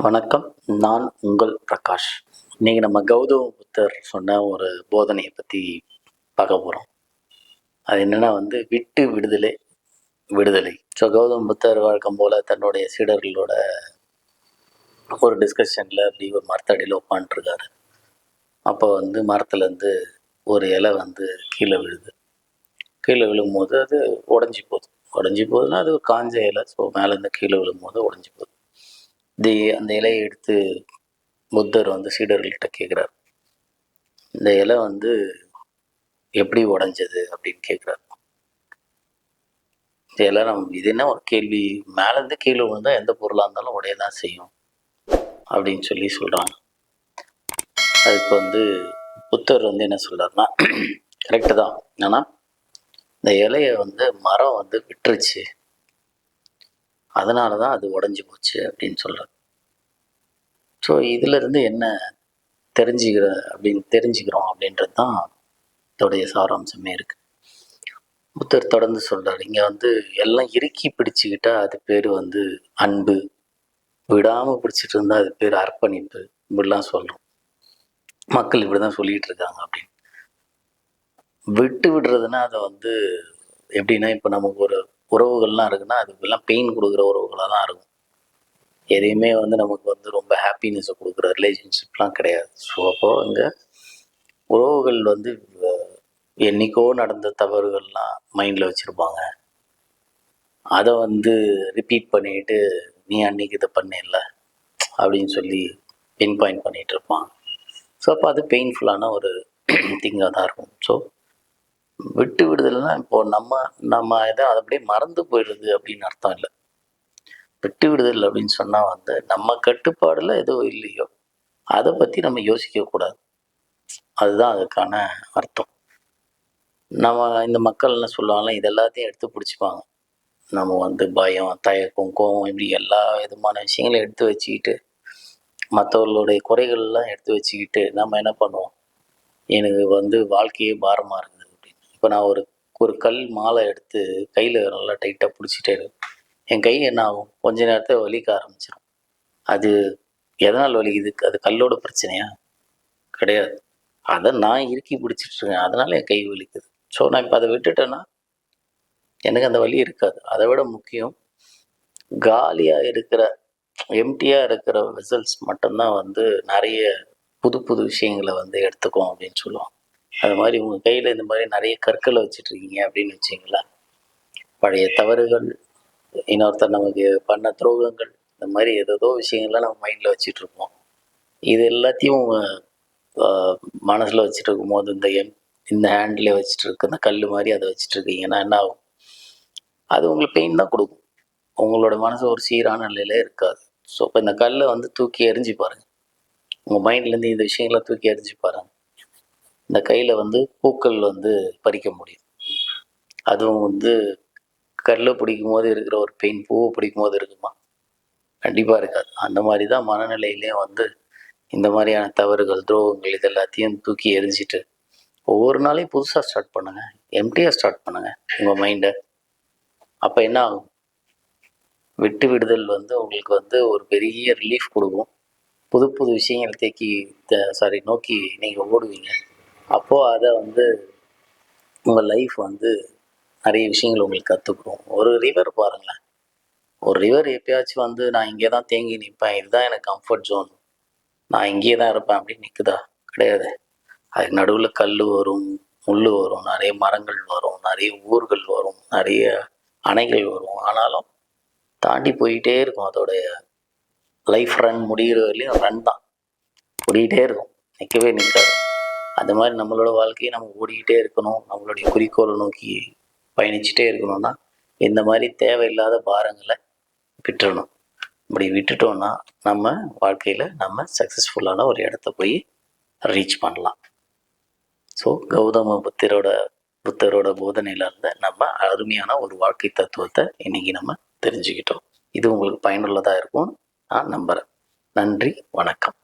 வணக்கம். நான் உங்கள் பிரகாஷ். இன்னைக்கு நம்ம கௌதம புத்தர் சொன்ன ஒரு போதனையை பற்றி பார்க்க போகிறோம். அது என்னன்னா விட்டு விடுதலை விடுதலை. ஸோ கௌதம புத்தர் வழக்கம் போல் தன்னுடைய சீடர்களோட ஒரு டிஸ்கஷனில் அப்படி ஒரு மரத்தடியில் உட்காந்துருக்காரு. அப்போ மரத்துலேருந்து ஒரு இலை கீழே விழுது. கீழே விழும்போது அது உடஞ்சி போகுதுன்னா அது ஒரு காஞ்ச இலை. ஸோ மேலேருந்து கீழே விழும்போது உடஞ்சி போகுது. அந்த இலையை எடுத்து புத்தர் சீடர்கள்கிட்ட கேட்குறார், இந்த இலை எப்படி உடஞ்சது அப்படின்னு கேட்குறாரு. இந்த இலை இது என்ன ஒரு கேள்வி, மேலேருந்து கீழே விழுந்தால் எந்த பொருளாக இருந்தாலும் உடைய தான் செய்யும் அப்படின்னு சொல்கிறாங்க. அதுக்கு புத்தர் என்ன சொல்கிறாருன்னா, கரெக்டு தான், ஆனால் இந்த இலையை மரம் விட்டுருச்சு, அதனால தான் அது உடஞ்சி போச்சு அப்படின்னு சொல்கிறார். ஸோ இதிலிருந்து என்ன தெரிஞ்சுக்கிறோம் அப்படின்றது தான் இதோடைய சாராம்சமே இருக்குது. புத்தர் தொடர்ந்து சொல்கிறார், இங்கே எல்லாம் இறுக்கி பிடிச்சிக்கிட்டா அது பேர் அன்பு, விடாமல் பிடிச்சிட்டு இருந்தால் அது பேர் அர்ப்பணிப்பு, இப்படிலாம் சொல்கிறோம். மக்கள் இப்படி தான் சொல்லிகிட்டு இருக்காங்க. அப்படின்னு விட்டு விடுறதுன்னா அதை எப்படின்னா, இப்போ நமக்கு ஒரு உறவுகள்லாம் இருக்குன்னா அதுக்கெல்லாம் பெயின் கொடுக்குற உறவுகளாக தான் இருக்கும். எதையுமே நமக்கு ரொம்ப ஹாப்பினஸை கொடுக்குற ரிலேஷன்ஷிப்லாம் கிடையாது. ஸோ அப்போது அங்கே உறவுகள் என்றைக்கோ நடந்த தவறுகள்லாம் மைண்டில் வச்சுருப்பாங்க. அதை ரிப்பீட் பண்ணிக்கிட்டு நீ அன்றைக்கி இதை பண்ணிடல அப்படின்னு சொல்லி பின் பாயிண்ட் பண்ணிகிட்டு இருப்பாங்க. ஸோ அப்போ அது பெயின்ஃபுல்லான ஒரு திங்காக தான் இருக்கும். ஸோ விட்டு விடுதலைன்னா இப்போது நம்ம இதை அது அப்படியே மறந்து போயிடுது அப்படின்னு அர்த்தம் இல்லை. விட்டு விடுதல் அப்படின்னு சொன்னால் நம்ம கட்டுப்பாடில் எதோ இல்லையோ அதை பற்றி நம்ம யோசிக்கக்கூடாது. அதுதான் அதுக்கான அர்த்தம். நம்ம இந்த மக்கள்லாம் சொல்லுவாங்க, இது எல்லாத்தையும் எடுத்து பிடிச்சிப்பாங்க. நம்ம பயம், தயக்கம், கோபம், இப்படி எல்லா விதமான விஷயங்களையும் எடுத்து வச்சுக்கிட்டு, மற்றவர்களுடைய குறைகள்லாம் எடுத்து வச்சுக்கிட்டு நம்ம என்ன பண்ணுவோம், எனக்கு வாழ்க்கையே பாரமாக இருக்குது அப்படின்னு. இப்போ நான் ஒரு கல் மாலை எடுத்து கையில் நல்லா டைட்டாக பிடிச்சிட்டே இருக்கேன். என் கை என்ன ஆகும், கொஞ்ச நேரத்தில் வலிக்க ஆரம்பிச்சிடும். அது எதனால் வலிக்குது? அது கல்லோட பிரச்சனையா? கிடையாது. அதை நான் இறுக்கி பிடிச்சிட்ருக்கேன், அதனால் என் கை வலிக்குது. ஸோ நான் இப்போ அதை விட்டுட்டேன்னா எனக்கு அந்த வலி இருக்காது. அதை விட முக்கியம், காலியாக இருக்கிற எம்டியாக இருக்கிற வெசல்ஸ் மட்டும்தான் நிறைய புது புது விஷயங்களை எடுத்துக்கும் அப்படின்னு சொல்லுவாங்க. அது மாதிரி உங்கள் கையில் இந்த மாதிரி நிறைய கற்களை வச்சிட்ருக்கீங்க அப்படின்னு வச்சிங்களேன், பழைய தவறுகள், இன்னொருத்தர் நமக்கு பண்ண துரோகங்கள், இந்த மாதிரி ஏதோ விஷயங்கள்லாம் நம்ம மைண்டில் வச்சிட்ருப்போம். இது எல்லாத்தையும் மனசில் வச்சுட்டு இருக்கும்போது இந்த ஹேண்டில் வச்சுட்டு இருக்கு, இந்த கல் மாதிரி அதை வச்சுட்டு இருக்கீங்கன்னா என்ன ஆகும், அது உங்களுக்கு பெயின் தான் கொடுக்கும். உங்களோட மனசு ஒரு சீரான நிலையில இருக்காது. ஸோ இப்போ இந்த கல்லை தூக்கி எறிஞ்சு பாருங்கள். உங்கள் மைண்ட்லேருந்து இந்த விஷயங்களை தூக்கி எறிஞ்சு பாருங்கள். இந்த கையில் பூக்கள் பறிக்க முடியும். அதுவும் கல்லை பிடிக்கும் போது இருக்கிற ஒரு பெயின் பூவை பிடிக்கும் போது இருக்குமா? கண்டிப்பாக இருக்காது. அந்த மாதிரி தான் மனநிலையிலையும் இந்த மாதிரியான தவறுகள், துரோகங்கள் இது எல்லாத்தையும் தூக்கி எரிஞ்சிட்டு ஒவ்வொரு நாளையும் புதுசாக ஸ்டார்ட் பண்ணுங்கள். எம்டியாக ஸ்டார்ட் பண்ணுங்கள் உங்கள் மைண்டை. அப்போ என்ன ஆகும், விட்டு விடுதல் உங்களுக்கு ஒரு பெரிய ரிலீஃப் கொடுக்கும். புது புது விஷயங்களை நோக்கி நீங்கள் ஓடுவீங்க. அப்போது அதை உங்கள் லைஃப் நிறைய விஷயங்கள் உங்களுக்கு கற்றுக்கிறோம். ஒரு ரிவர் பாருங்களேன், ஒரு ரிவர் எப்பயாச்சும் நான் இங்கே தான் தேங்கி நிற்பேன், இதுதான் எனக்கு கம்ஃபர்ட் ஜோன், நான் இங்கேயே தான் இருப்பேன் அப்படின்னு நிற்குதா? கிடையாது. அதுக்கு நடுவில் கல் வரும், முள் வரும், நிறைய மரங்கள் வரும், நிறைய ஊர்கள் வரும், நிறைய அணைகள் வரும். ஆனாலும் தாண்டி போயிட்டே இருக்கும். அதோடைய லைஃப் ரன் முடிகிற வரையிலும் ரன் தான், ஓடிக்கிட்டே இருக்கும், நிற்கவே நிற்காது. அந்த மாதிரி நம்மளோட வாழ்க்கையை நம்ம ஓடிக்கிட்டே இருக்கணும். நம்மளுடைய குறிக்கோளை நோக்கி பயணிச்சுட்டே இருக்கணும்னா இந்த மாதிரி தேவையில்லாத பாரங்களை விட்டுறணும். இப்படி விட்டுட்டோம்னா நம்ம வாழ்க்கையில் நம்ம சக்ஸஸ்ஃபுல்லான ஒரு இடத்த போய் ரீச் பண்ணலாம். ஸோ கௌதம புத்தரோட போதனையில இருந்த நம்ம அருமையான ஒரு வாழ்க்கை தத்துவத்தை இன்னைக்கு நம்ம தெரிஞ்சுக்கிட்டோம். இது உங்களுக்கு பயனுள்ளதாக இருக்கும் நான் நம்புகிறேன். நன்றி, வணக்கம்.